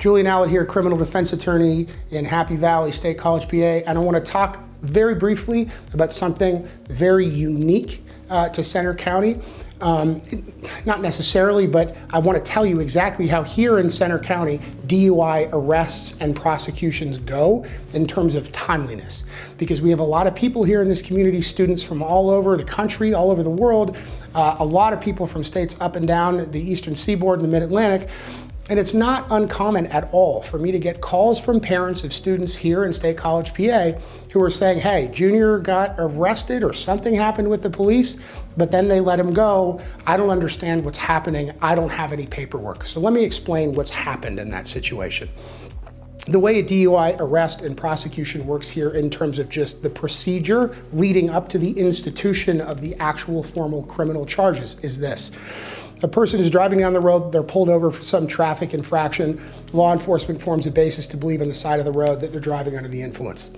Julian Allatt here, criminal defense attorney in Happy Valley State College, PA, and I want to talk very briefly about something very unique to Centre County. Not necessarily, but I want to tell you exactly how here in Centre County DUI arrests and prosecutions go in terms of timeliness. Because we have a lot of people here in this community, students from all over the country, all over the world, a lot of people from states up and down the eastern seaboard and the mid-Atlantic. And it's not uncommon at all for me to get calls from parents of students here in State College, PA, who are saying, hey, Junior got arrested or something happened with the police, but then they let him go. I don't understand what's happening. I don't have any paperwork. So let me explain what's happened in that situation. The way a DUI arrest and prosecution works here in terms of just the procedure leading up to the institution of the actual formal criminal charges is this. A person is driving down the road, they're pulled over for some traffic infraction. Law enforcement forms a basis to believe on the side of the road that they're driving under the influence.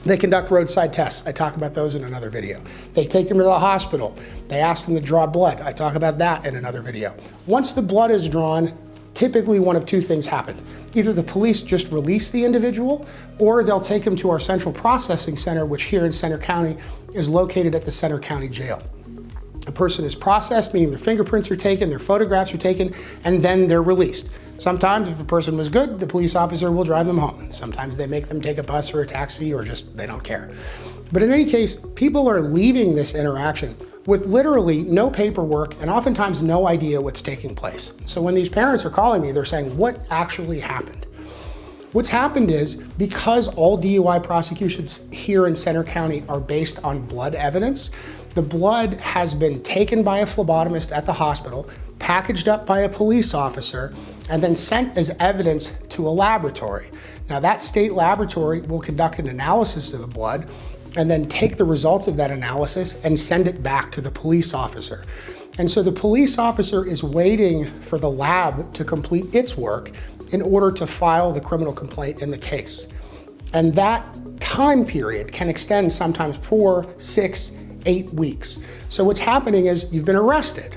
They conduct roadside tests. I talk about those in another video. They take them to the hospital. They ask them to draw blood. I talk about that in another video. Once the blood is drawn, typically one of two things happen. Either the police just release the individual, or they'll take him to our central processing center, which here in Centre County is located at the Centre County Jail. A person is processed, meaning their fingerprints are taken, their photographs are taken, and then they're released. Sometimes if a person was good, the police officer will drive them home. Sometimes they make them take a bus or a taxi or just they don't care. But in any case, people are leaving this interaction with literally no paperwork and oftentimes no idea what's taking place. So when these parents are calling me, they're saying, what actually happened? What's happened is, because all DUI prosecutions here in Centre County are based on blood evidence, the blood has been taken by a phlebotomist at the hospital, packaged up by a police officer, and then sent as evidence to a laboratory. Now that state laboratory will conduct an analysis of the blood and then take the results of that analysis and send it back to the police officer. And so the police officer is waiting for the lab to complete its work in order to file the criminal complaint in the case. And that time period can extend sometimes 4, 6, 8 weeks. So what's happening is you've been arrested,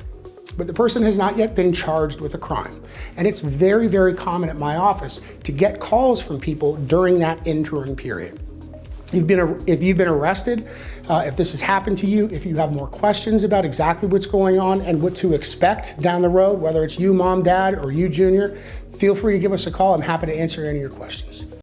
but the person has not yet been charged with a crime. And it's very, very common at my office to get calls from people during that interim period. If you've been arrested, if this has happened to you, if you have more questions about exactly what's going on and what to expect down the road, whether it's you, mom, dad, or you, Junior, feel free to give us a call. I'm happy to answer any of your questions.